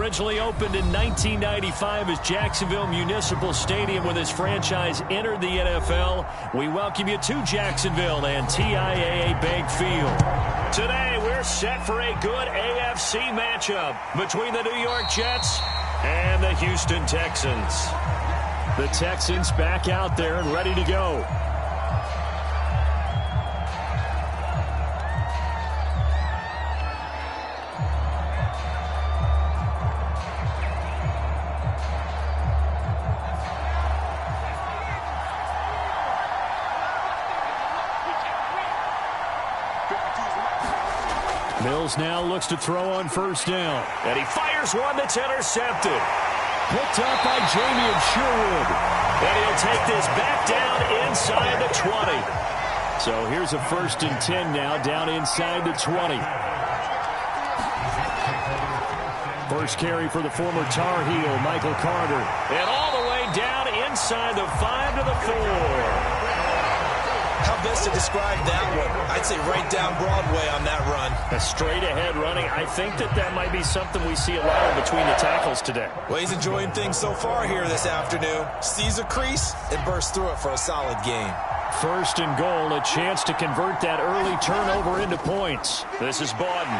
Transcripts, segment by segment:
Originally opened in 1995 as Jacksonville Municipal Stadium when this franchise entered the NFL. We welcome you to Jacksonville and TIAA Bank Field. Today we're set for a good AFC matchup between the New York Jets and the Houston Texans. The Texans back out there and ready to go. Mills now looks to throw on first down. And he fires one that's intercepted. Picked up by Jamie Sherwood. And he'll take this back down inside the 20. So here's a 1st and 10 now down inside the 20. First carry for the former Tar Heel, Michael Carter. And all the way down inside the 5 to the 4. How best to describe that one? I'd say right down Broadway on that run. A straight-ahead running. I think that might be something we see a lot of between the tackles today. Well, he's enjoying things so far here this afternoon. Sees a crease and bursts through it for a solid gain. 1st and goal, a chance to convert that early turnover into points. This is Bawden.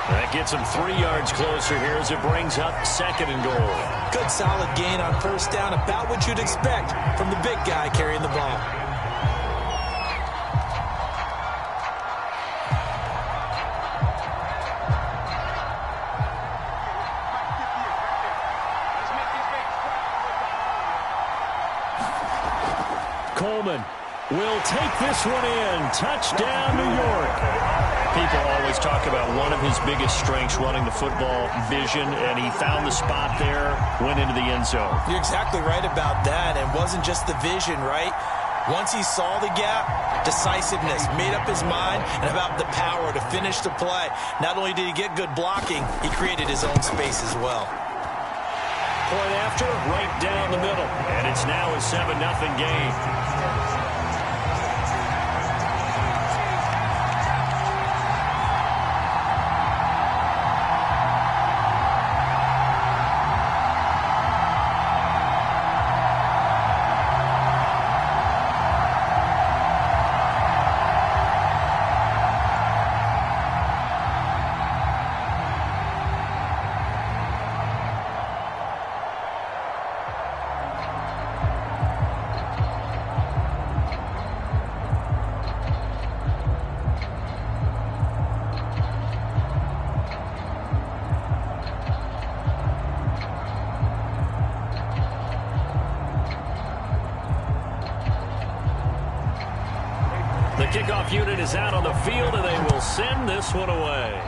That gets him 3 yards closer here as it brings up 2nd and goal. Good solid gain on first down, about what you'd expect from the big guy carrying the ball. Coleman will take this one in. Touchdown, New York. People always talk about one of his biggest strengths, running the football, vision, and he found the spot there, went into the end zone. You're exactly right about that. It wasn't just the vision, right? Once he saw the gap, decisiveness, made up his mind, and about the power to finish the play. Not only did he get good blocking, he created his own space as well. Point after, right down the middle. And it's now a 7-0 game. The kickoff unit is out on the field, and they will send this one away.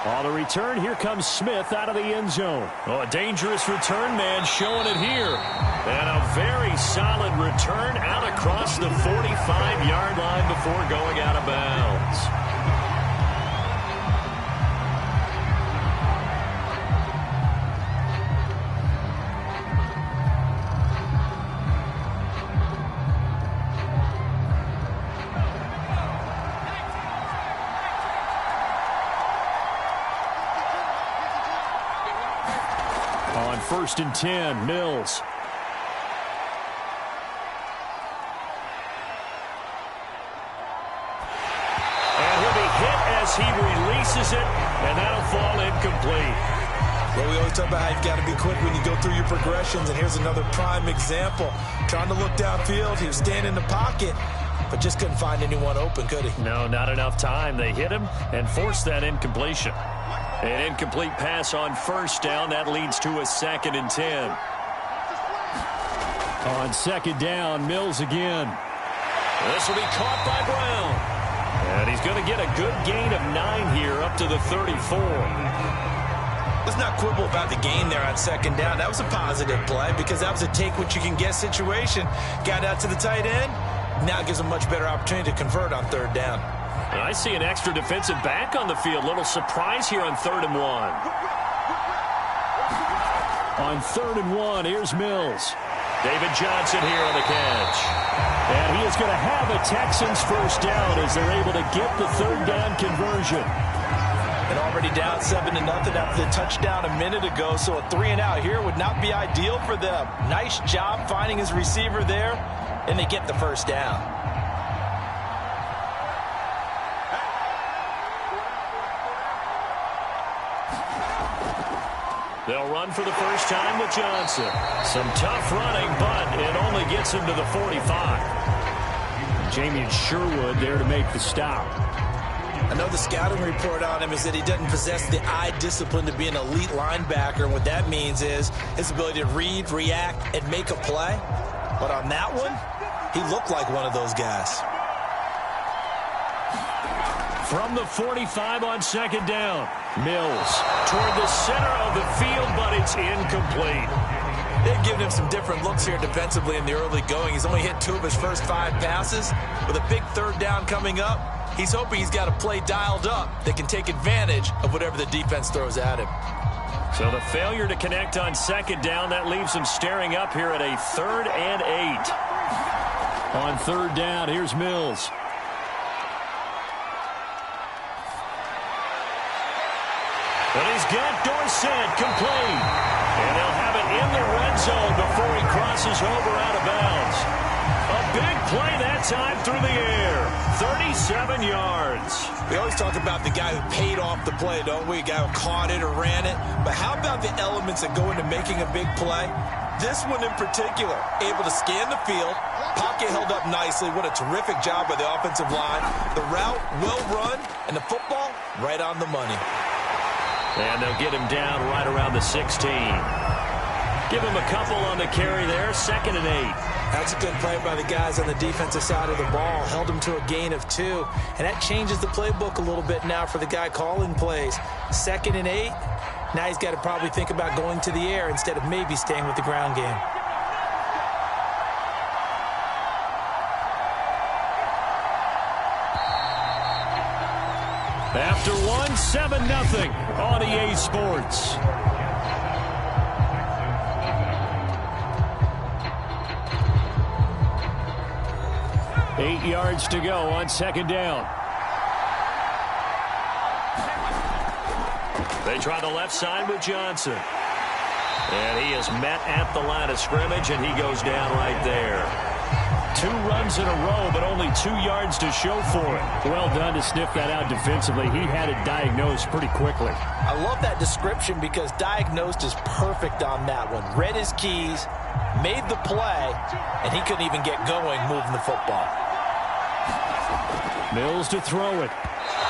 On the return, here comes Smith out of the end zone. Oh, a dangerous return man showing it here. And a very solid return out across the 45-yard line before going out of bounds. On 1st and 10, Mills. And he'll be hit as he releases it, and that'll fall incomplete. Well, we always talk about how you've got to be quick when you go through your progressions, and here's another prime example. Trying to look downfield, he was standing in the pocket, but just couldn't find anyone open, could he? No, not enough time. They hit him and forced that incompletion. An incomplete pass on first down. That leads to a 2nd and 10. On 2nd down, Mills again. This will be caught by Brown. And he's going to get a good gain of 9 here up to the 34. Let's not quibble about the gain there on 2nd down. That was a positive play because that was a take-what-you-can-get situation. Got out to the tight end. Now it gives a much better opportunity to convert on 3rd down. And I see an extra defensive back on the field. Little surprise here on 3rd and 1. On 3rd and 1, here's Mills. David Johnson here on the catch. And he is going to have a Texans first down as they're able to get the third down conversion. And already down 7-0 after the touchdown a minute ago, so a 3-and-out here would not be ideal for them. Nice job finding his receiver there, and they get the first down. They'll run for the first time with Johnson. Some tough running, but it only gets him to the 45. Jamie Sherwood there to make the stop. I know the scouting report on him is that he doesn't possess the eye discipline to be an elite linebacker. And what that means is his ability to read, react, and make a play. But on that one, he looked like one of those guys. From the 45 on second down, Mills toward the center of the field, but it's incomplete. They've given him some different looks here defensively in the early going. He's only hit 2 of his first 5 passes. With a big third down coming up, he's hoping he's got a play dialed up that can take advantage of whatever the defense throws at him. So the failure to connect on second down, that leaves him staring up here at a 3rd and 8. On third down, here's Mills. But he's got Dorsett complete. And they'll have it in the red zone before he crosses over out of bounds. A big play that time through the air. 37 yards. We always talk about the guy who paid off the play, don't we? A guy who caught it or ran it. But how about the elements that go into making a big play? This one in particular, able to scan the field. Pocket held up nicely. What a terrific job by the offensive line. The route, well run, and the football, right on the money. And they'll get him down right around the 16. Give him a couple on the carry there. 2nd and 8. That's a good play by the guys on the defensive side of the ball. Held him to a gain of 2. And that changes the playbook a little bit now for the guy calling plays. 2nd and 8. Now he's got to probably think about going to the air instead of maybe staying with the ground game. After 7-0 on EA Sports. Eight yards to go on second down. They try the left side with Johnson. And he is met at the line of scrimmage, and he goes down right there. 2 runs in a row, but only 2 yards to show for it. Well done to sniff that out defensively. He had it diagnosed pretty quickly. I love that description because diagnosed is perfect on that one. Read his keys, made the play, and he couldn't even get going moving the football. Mills to throw it.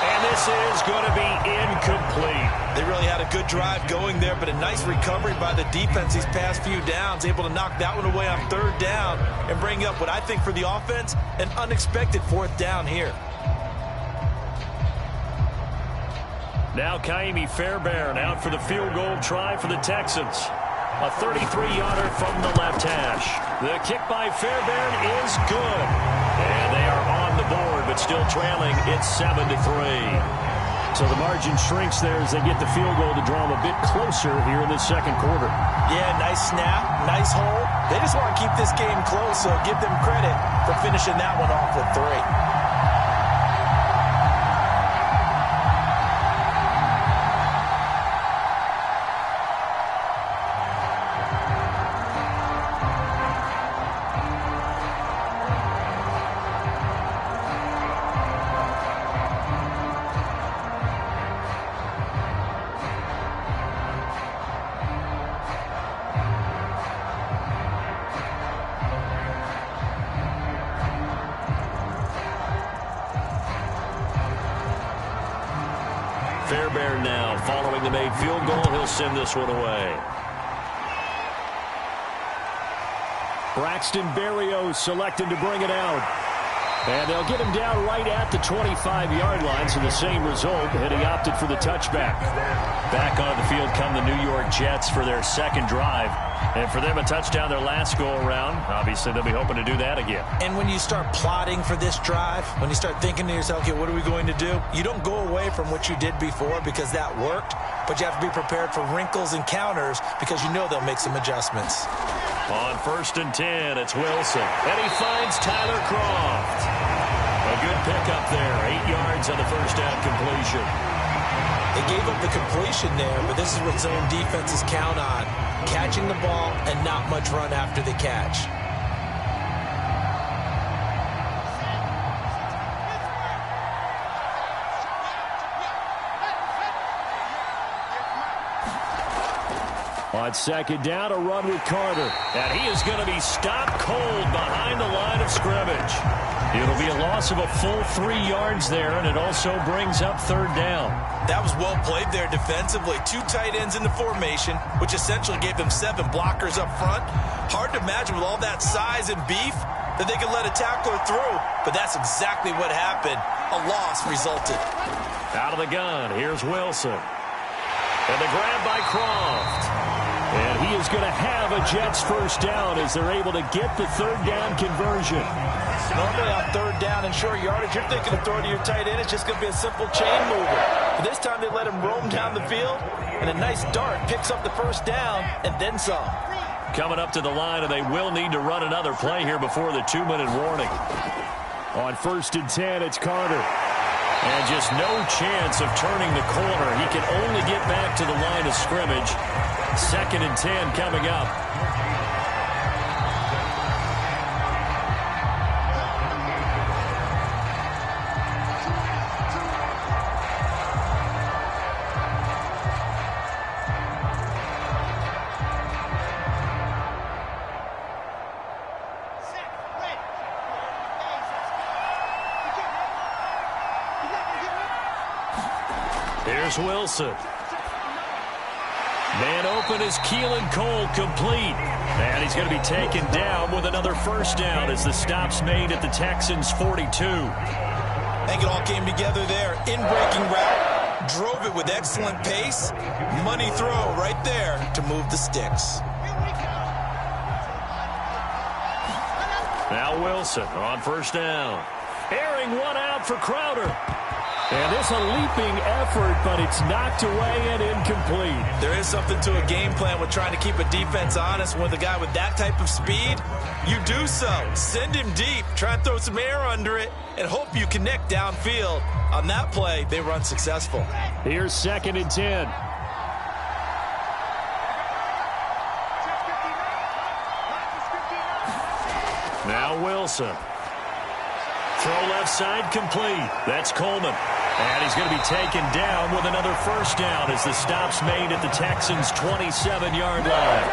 And this is going to be incomplete. They really had a good drive going there, but a nice recovery by the defense these past few downs, able to knock that one away on third down and bring up what I think for the offense, an unexpected 4th down here. Now Kaimi Fairbairn out for the field goal try for the Texans. A 33-yarder from the left hash. The kick by Fairbairn is good. And they are on the board, but still trailing. It's 7-3. So the margin shrinks there as they get the field goal to draw them a bit closer here in the second quarter. Yeah, nice snap, nice hole. They just want to keep this game close, so give them credit for finishing that one off with 3. Fairbairn now following the made field goal. He'll send this one away. Braxton Berrios selected to bring it out. And they'll get him down right at the 25-yard line, so the same result, and he opted for the touchback. Back on the field come the New York Jets for their second drive. And for them, a touchdown their last go-around. Obviously, they'll be hoping to do that again. And when you start plotting for this drive, when you start thinking to yourself, okay, what are we going to do? You don't go away from what you did before because that worked, but you have to be prepared for wrinkles and counters because you know they'll make some adjustments. On 1st and 10, it's Wilson. And he finds Tyler Croft. A good pickup there. 8 yards on the first down completion. They gave up the completion there, but this is what zone defenses count on. Catching the ball and not much run after the catch. On 2nd down, a run with Carter. And he is going to be stopped cold behind the line of scrimmage. It'll be a loss of a full 3 yards there, and it also brings up 3rd down. That was well played there defensively. 2 tight ends in the formation, which essentially gave them 7 blockers up front. Hard to imagine with all that size and beef that they could let a tackler through, but that's exactly what happened. A loss resulted. Out of the gun, here's Wilson. And the grab by Croft. And he is going to have a Jets first down as they're able to get the 3rd down conversion. Normally on 3rd down and short yardage, you're thinking of throwing to your tight end. It's just going to be a simple chain mover. But this time they let him roam down the field, and a nice dart picks up the first down and then some. Coming up to the line, and they will need to run another play here before the 2-minute warning. On 1st and 10, it's Carter. And just no chance of turning the corner. He can only get back to the line of scrimmage. 2nd and 10 coming up. Here's Wilson. Man open is Keelan Cole, complete. And he's going to be taken down with another first down as the stop's made at the Texans' 42. I think it all came together there. In-breaking route, drove it with excellent pace. Money throw right there to move the sticks. Now Wilson on 1st down. Airing one out for Crowder. And it's a leaping effort, but it's knocked away and incomplete. There is something to a game plan with trying to keep a defense honest. With a guy with that type of speed, you do so. Send him deep, try and throw some air under it, and hope you connect downfield. On that play, they run successful. Here's 2nd and 10. Now Wilson. Throw left side complete. That's Coleman. And he's going to be taken down with another first down as the stop's made at the Texans' 27-yard line.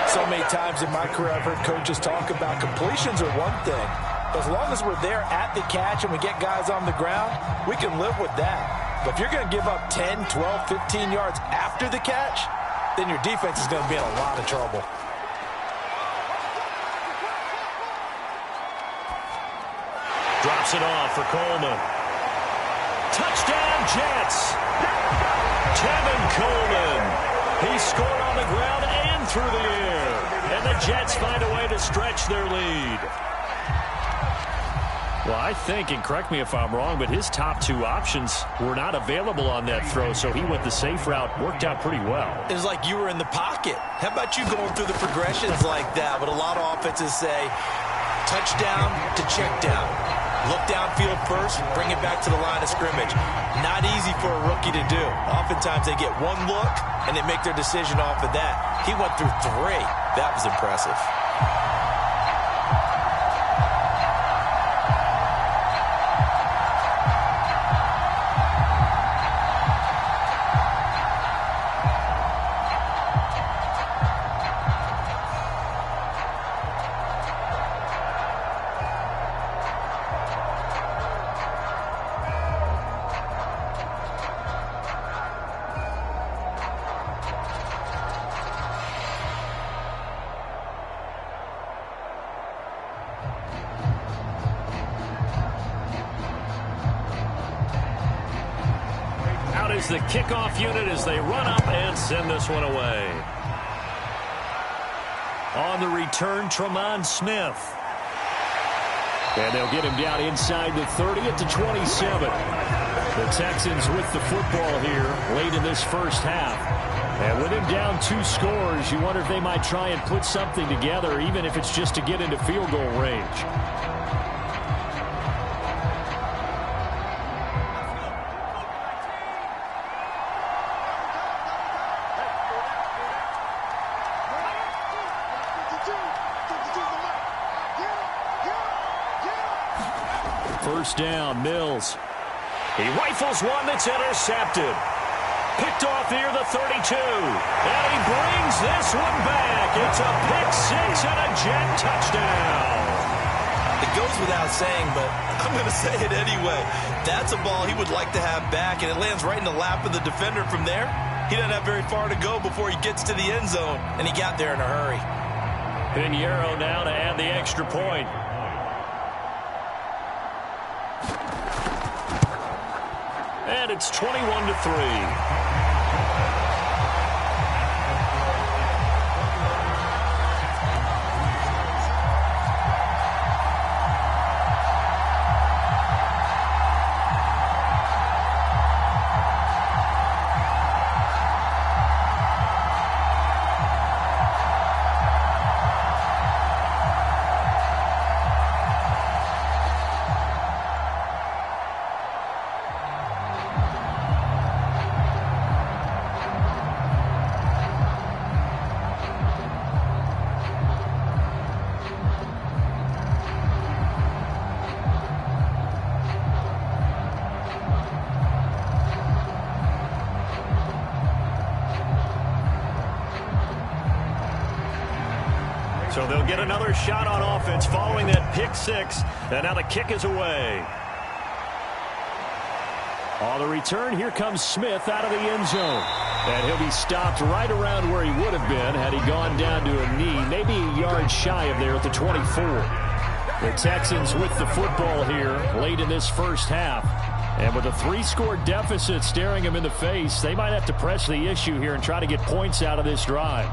So many times in my career I've heard coaches talk about completions are one thing. But as long as we're there at the catch and we get guys on the ground, we can live with that. But if you're going to give up 10, 12, 15 yards after the catch, then your defense is going to be in a lot of trouble. Drops it off for Coleman. Touchdown, Jets. Tevin Coleman. He scored on the ground and through the air. And the Jets find a way to stretch their lead. Well, I think, and correct me if I'm wrong, but his top 2 options were not available on that throw, so he went the safe route. Worked out pretty well. It was like you were in the pocket. How about you going through the progressions like that? But a lot of offenses say touchdown to check down. Look downfield first, bring it back to the line of scrimmage. Not easy for a rookie to do. Oftentimes they get one look, and they make their decision off of that. He went through 3. That was impressive. Is the kickoff unit as they run up and send this one away. On the return, Tremont Smith. And they'll get him down inside the 30 at the 27. The Texans with the football here late in this first half. And with him down 2 scores, you wonder if they might try and put something together, even if it's just to get into field goal range. First down, Mills. He rifles one that's intercepted. Picked off near the 32. And he brings this one back. It's a pick-6 and a Jet touchdown. It goes without saying, but I'm going to say it anyway. That's a ball he would like to have back, and it lands right in the lap of the defender from there. He doesn't have very far to go before he gets to the end zone, and he got there in a hurry. Pinheiro now to add the extra point. And it's 21-3. So they'll get another shot on offense following that pick-6. And now the kick is away. On the return, here comes Smith out of the end zone. And he'll be stopped right around where he would have been had he gone down to a knee, maybe a yard shy of there at the 24. The Texans with the football here late in this first half. And with a 3-score deficit staring them in the face, they might have to press the issue here and try to get points out of this drive.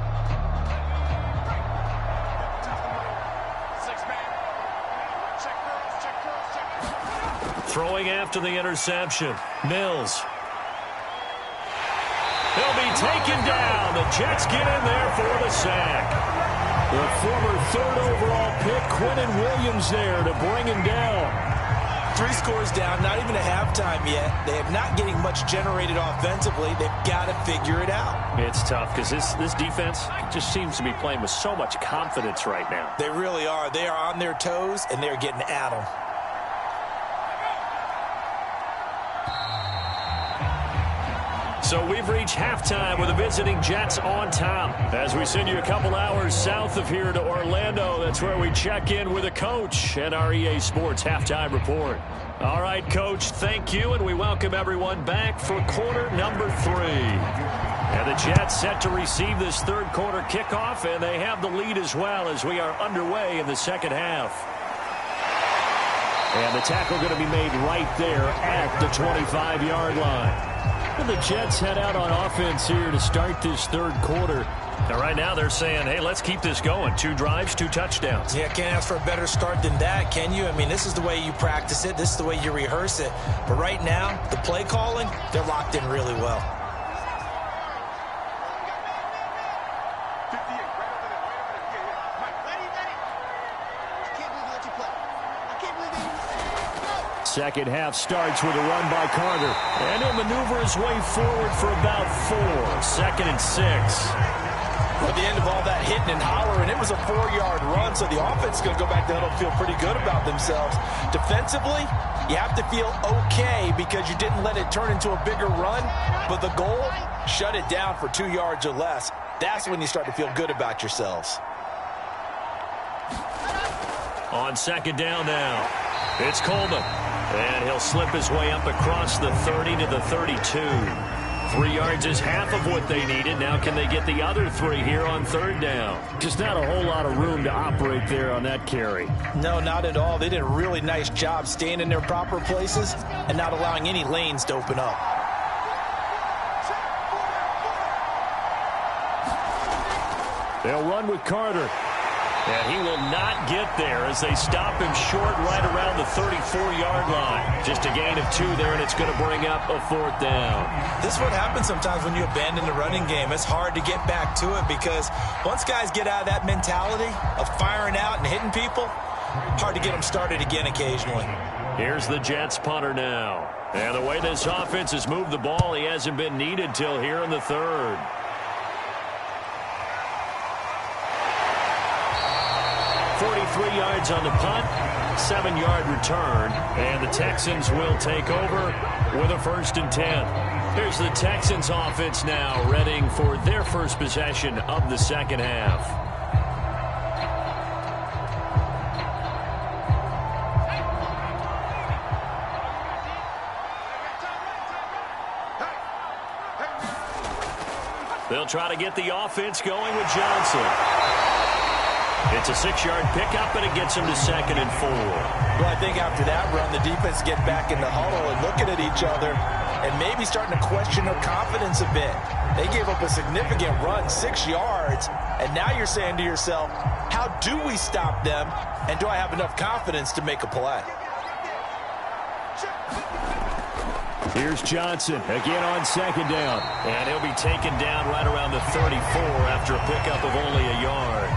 Throwing after the interception, Mills. He'll be taken down. The Jets get in there for the sack. The former 3rd overall pick, Quentin Williams, there to bring him down. 3 scores down, not even a halftime yet. They are not getting much generated offensively. They've got to figure it out. It's tough because this defense just seems to be playing with so much confidence right now. They really are. They are on their toes, and they're getting at them. So we've reached halftime with the visiting Jets on top. As we send you a couple hours south of here to Orlando, that's where we check in with a coach and our EA Sports halftime report. All right, Coach, thank you, and we welcome everyone back for quarter number 3. And the Jets set to receive this third quarter kickoff, and they have the lead as well as we are underway in the second half. And the tackle going to be made right there at the 25-yard line. And the Jets head out on offense here to start this third quarter. Now, right now they're saying, hey, let's keep this going. 2 drives, 2 touchdowns. Yeah, can't ask for a better start than that, can you? I mean, this is the way you practice it. This is the way you rehearse it. But right now, the play calling, they're locked in really well. Second half starts with a run by Carter. And he'll maneuver his way forward for about 4. 2nd and 6. At the end of all that hitting and hollering, it was a 4-yard run, so the offense is going to go back to huddle and feel pretty good about themselves. Defensively, you have to feel okay because you didn't let it turn into a bigger run, but the goal, shut it down for 2 yards or less. That's when you start to feel good about yourselves. On second down now, it's Coleman. And he'll slip his way up across the 30 to the 32. 3 yards is half of what they needed. Now can they get the other 3 here on third down? Just not a whole lot of room to operate there on that carry. No, not at all. They did a really nice job staying in their proper places and not allowing any lanes to open up. They'll run with Carter. And he will not get there as they stop him short right around the 34-yard line. Just a gain of 2 there, and it's going to bring up a 4th down. This is what happens sometimes when you abandon the running game. It's hard to get back to it because once guys get out of that mentality of firing out and hitting people, hard to get them started again occasionally. Here's the Jets punter now. And the way this offense has moved the ball, he hasn't been needed till here in the 3rd. .43 yards on the punt, 7-yard return, and the Texans will take over with a 1st and 10. Here's the Texans offense now, readying for their first possession of the 2nd half. They'll try to get the offense going with Johnson. It's a 6-yard pickup, and it gets him to 2nd and 4. Well, I think after that run, the defense get back in the huddle and looking at each other and maybe starting to question their confidence a bit. They gave up a significant run, 6 yards, and now you're saying to yourself, how do we stop them, and do I have enough confidence to make a play? Here's Johnson again on 2nd down, and he'll be taken down right around the 34 after a pickup of only a yard.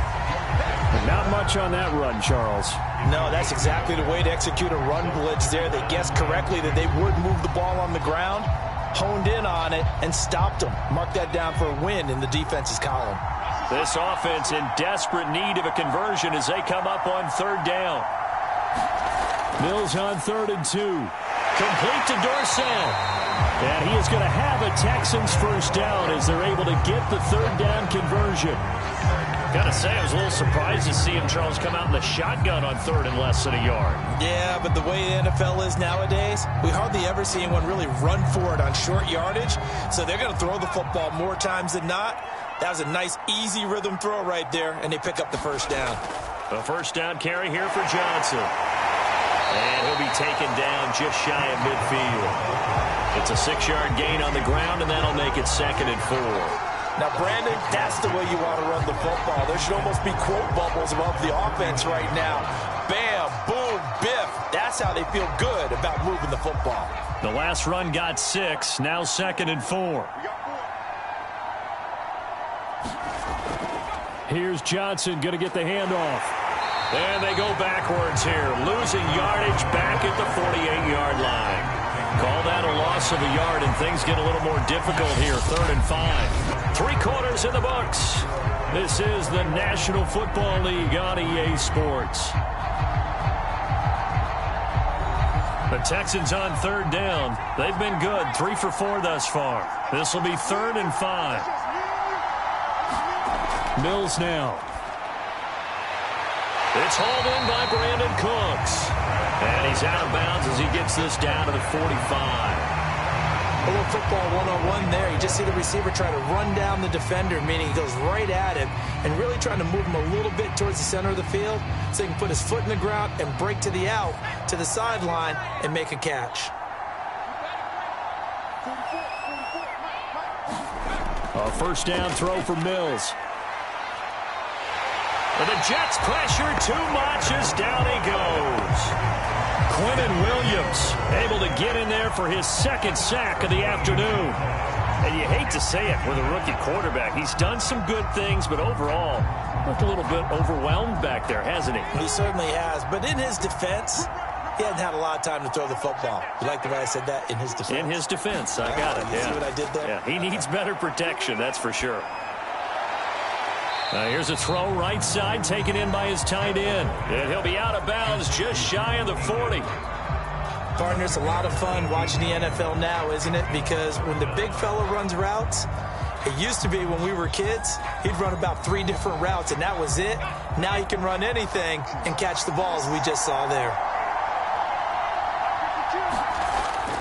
Not much on that run, Charles. No, that's exactly the way to execute a run blitz there. They guessed correctly that they would move the ball on the ground, honed in on it, and stopped them. Mark that down for a win in the defense's column. This offense in desperate need of a conversion as they come up on 3rd down. Mills on 3rd and 2. Complete to Dorsett. And he is going to have a Texans 1st down as they're able to get the 3rd down conversion. Got to say, I was a little surprised to see him, Charles, come out in the shotgun on 3rd and less than a yard. Yeah, but the way the NFL is nowadays, we hardly ever see anyone really run for it on short yardage. So they're going to throw the football more times than not. That was a nice, easy rhythm throw right there, and they pick up the 1st down. A 1st down carry here for Johnson. And he'll be taken down just shy of midfield. It's a 6-yard gain on the ground, and that'll make it 2nd and 4. Now, Brandon, that's the way you want to run the football. There should almost be quote bubbles above the offense right now. Bam, boom, biff. That's how they feel good about moving the football. The last run got 6, now 2nd and 4. Here's Johnson going to get the handoff. And they go backwards here, losing yardage back at the 48-yard line. Call that a loss of a yard, and things get a little more difficult here. 3rd and 5. 3 quarters in the books. This is the National Football League on EA Sports. The Texans on 3rd down. They've been good, 3 for 4 thus far. This will be 3rd and 5. Mills now. It's hauled in by Brandon Cooks. And he's out of bounds as he gets this down to the 45. A little football one-on-one there. You just see the receiver try to run down the defender, meaning he goes right at him and really trying to move him a little bit towards the center of the field so he can put his foot in the ground and break to the out, to the sideline, and make a catch. A 1st down throw for Mills. And the Jets pressure too much as down he goes. Quinnen Williams able to get in there for his 2nd sack of the afternoon. And you hate to say it with a rookie quarterback. He's done some good things, but overall, looked a little bit overwhelmed back there, hasn't he? He certainly has. But in his defense, he hasn't had a lot of time to throw the football. You like the way I said that? In his defense. In his defense. I got it. You see what I did there? Yeah, he needs better protection, that's for sure. Here's a throw right side taken in by his tight end. And he'll be out of bounds just shy of the 40. Partner, it's a lot of fun watching the NFL now, isn't it? Because when the big fella runs routes, it used to be when we were kids, he'd run about 3 different routes, and that was it. Now he can run anything and catch the balls we just saw there.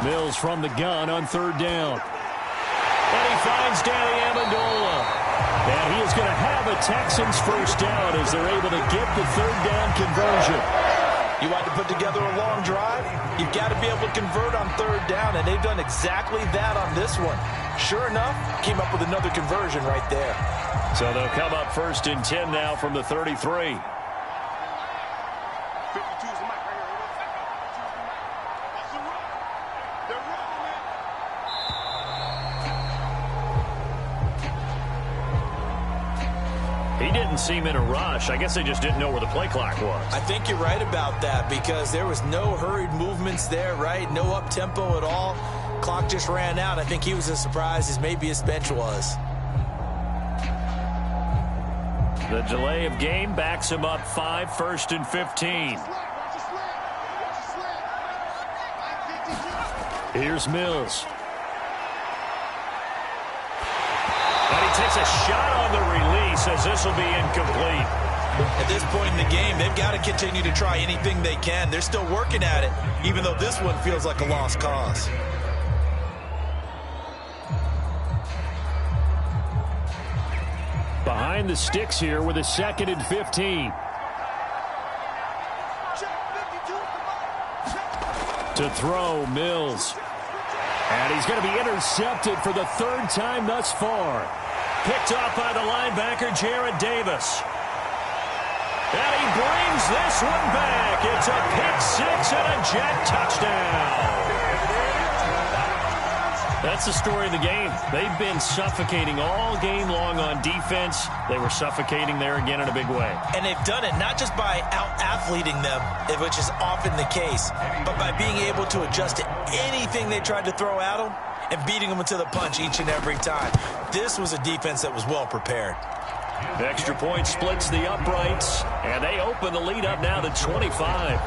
Mills from the gun on 3rd down. And he finds Danny Amendola. And he is going to have a Texans 1st down as they're able to get the 3rd down conversion. You want to put together a long drive? You've got to be able to convert on 3rd down, and they've done exactly that on this one. Sure enough, came up with another conversion right there. So they'll come up 1st and 10 now from the 33. He didn't seem in a rush. I guess they just didn't know where the play clock was. I think you're right about that because there was no hurried movements there, right? No up-tempo at all. Clock just ran out. I think he was as surprised as maybe his bench was. The delay of game backs him up 5, 1st and 15. Here's Mills. And he takes a shot on the release as this will be incomplete. At this point in the game, they've got to continue to try anything they can. They're still working at it, even though this one feels like a lost cause. Behind the sticks here with a 2nd and 15. To throw, Mills. And he's going to be intercepted for the 3rd time thus far. Picked off by the linebacker, Jarrad Davis. And he brings this one back. It's a pick-6 and a Jet touchdown. That's the story of the game. They've been suffocating all game long on defense. They were suffocating there again in a big way. And they've done it not just by out-athleting them, which is often the case, but by being able to adjust to anything they tried to throw at them and beating them to the punch each and every time. This was a defense that was well prepared. The extra point splits the uprights, and they open the lead up now to 25.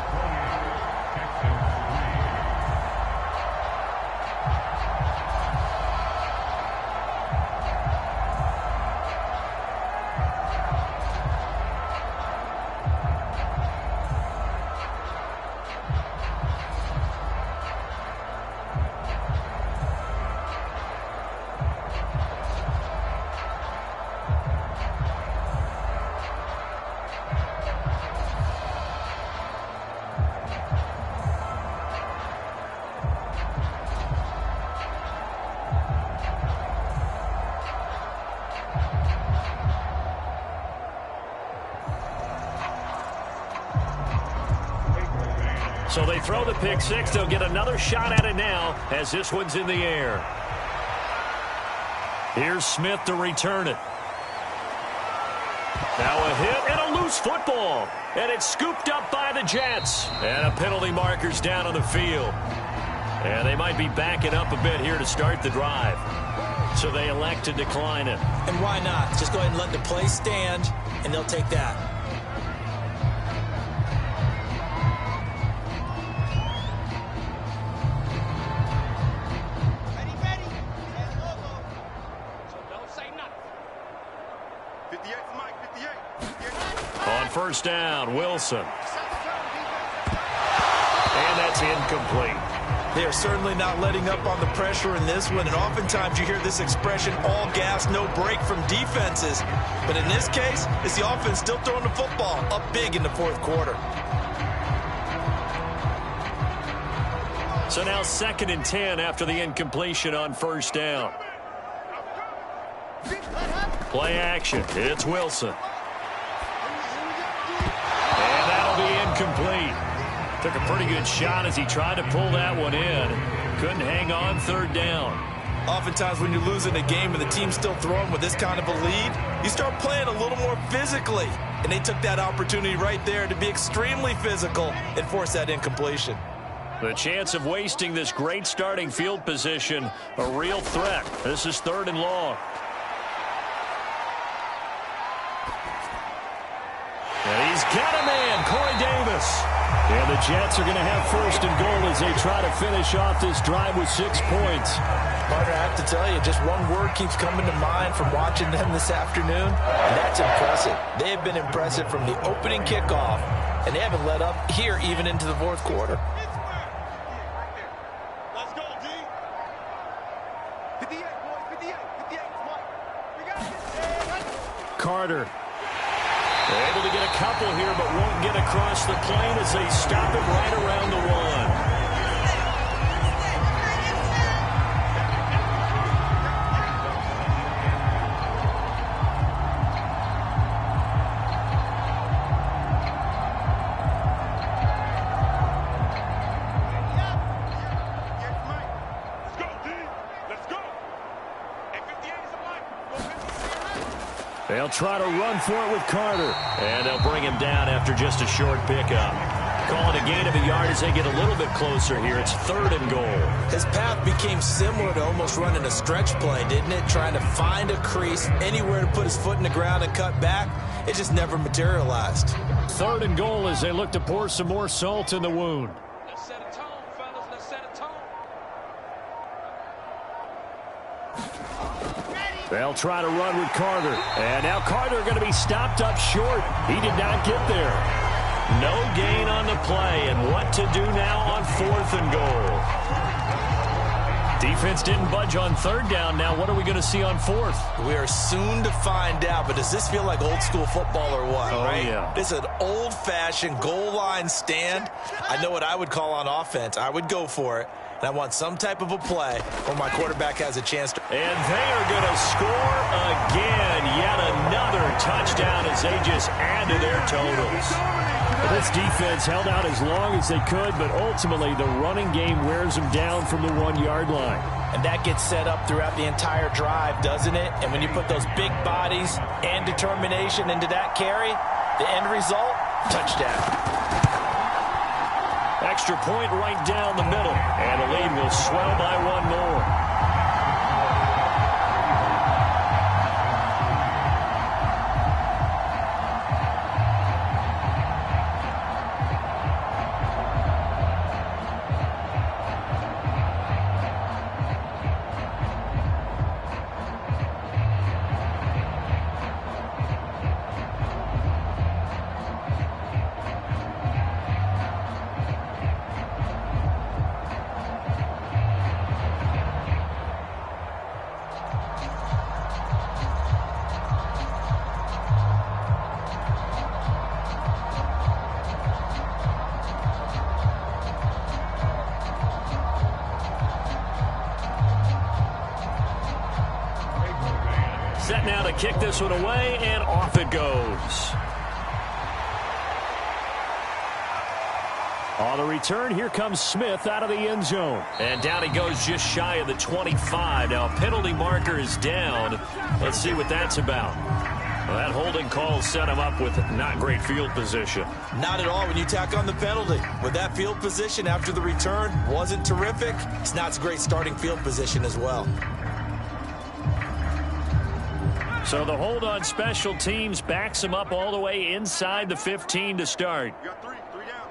So they throw the pick-6. They'll get another shot at it now as this one's in the air. Here's Smith to return it. Now a hit and a loose football. And it's scooped up by the Jets. And a penalty marker's down on the field. And they might be backing up a bit here to start the drive. So they elect to decline it. And why not? Just go ahead and let the play stand, and they'll take that. On 1st down, Wilson. And that's incomplete. They are certainly not letting up on the pressure in this one, and oftentimes you hear this expression, all gas, no break from defenses. But in this case, it's the offense still throwing the football up big in the 4th quarter. So now 2nd and 10 after the incompletion on 1st down. Play action. It's Wilson. And that'll be incomplete. Took a pretty good shot as he tried to pull that one in. Couldn't hang on 3rd down. Oftentimes when you're losing a game and the team's still throwing with this kind of a lead, you start playing a little more physically. And they took that opportunity right there to be extremely physical and force that incompletion. The chance of wasting this great starting field position, a real threat. This is 3rd and long. And he's got a man, Corey Davis. And the Jets are going to have 1st and goal as they try to finish off this drive with 6 points. Partner, I have to tell you, just one word keeps coming to mind from watching them this afternoon, and that's impressive. They have been impressive from the opening kickoff, and they haven't let up here even into the 4th quarter. Let's go, D. 58, boys, 58, 58. Come on. We got it. Carter. They're able to get a couple here, but won't get across the plane as they stop it right around the 1. They'll try to run for it with Carter. And they'll bring him down after just a short pickup. Calling a gain of a yard as they get a little bit closer here. It's 3rd and goal. His path became similar to almost running a stretch play, didn't it? Trying to find a crease, anywhere to put his foot in the ground and cut back. It just never materialized. 3rd and goal as they look to pour some more salt in the wound. Let's set a tone, fellas. Let's set a tone. They'll try to run with Carter. And now Carter going to be stopped up short. He did not get there. No gain on the play. And what to do now on 4th and goal? Defense didn't budge on 3rd down. Now what are we going to see on 4th? We are soon to find out, but does this feel like old school football or what, right? Yeah. This is an old-fashioned goal line stand. I know what I would call on offense. I would go for it. And I want some type of a play where my quarterback has a chance to. And they are going to score again. Yet another touchdown as they just add to their totals. Well, this defense held out as long as they could, but ultimately the running game wears them down from the 1-yard line. And that gets set up throughout the entire drive, doesn't it? And when you put those big bodies and determination into that carry, the end result, touchdown. Extra point right down the middle. And the lead will swell by 1 more. Set now to kick this one away, and off it goes. On the return, here comes Smith out of the end zone. And down he goes just shy of the 25. Now a penalty marker is down. Let's see what that's about. Well, that holding call set him up with not great field position. Not at all when you tack on the penalty. With that field position after the return wasn't terrific. It's not a great starting field position as well. So the hold on special teams backs him up all the way inside the 15 to start. You got three down.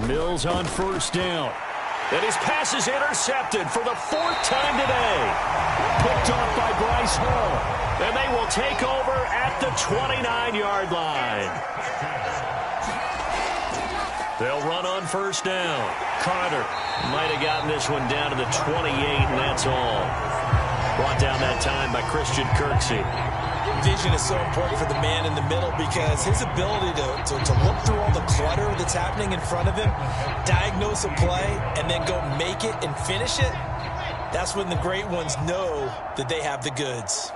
Mills on 1st down. And his pass is intercepted for the 4th time today. Picked off by Bryce Hall. And they will take over at the 29-yard line. They'll run on 1st down. Carter might have gotten this one down to the 28, and that's all. Brought down that time by Christian Kirksey. Vision is so important for the man in the middle because his ability to look through all the clutter that's happening in front of him, diagnose a play, and then go make it and finish it, that's when the great ones know that they have the goods.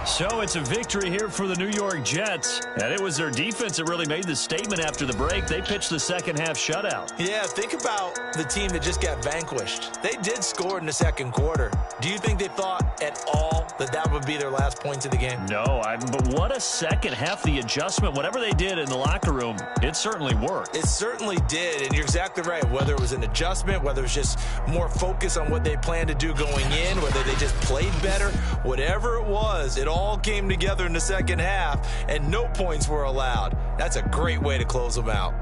So it's a victory here for the New York Jets. And it was their defense that really made the statement after the break. They pitched the second half shutout. Yeah, think about the team that just got vanquished. They did score in the 2nd quarter. Do you think they thought at all that that would be their last points of the game? No, but what a second half. The adjustment, whatever they did in the locker room, it certainly worked. It certainly did, and you're exactly right. Whether it was an adjustment, whether it was just more focus on what they planned to do going in, whether they just played better, whatever it was, it all came together in the second half, and no points were allowed. That's a great way to close them out.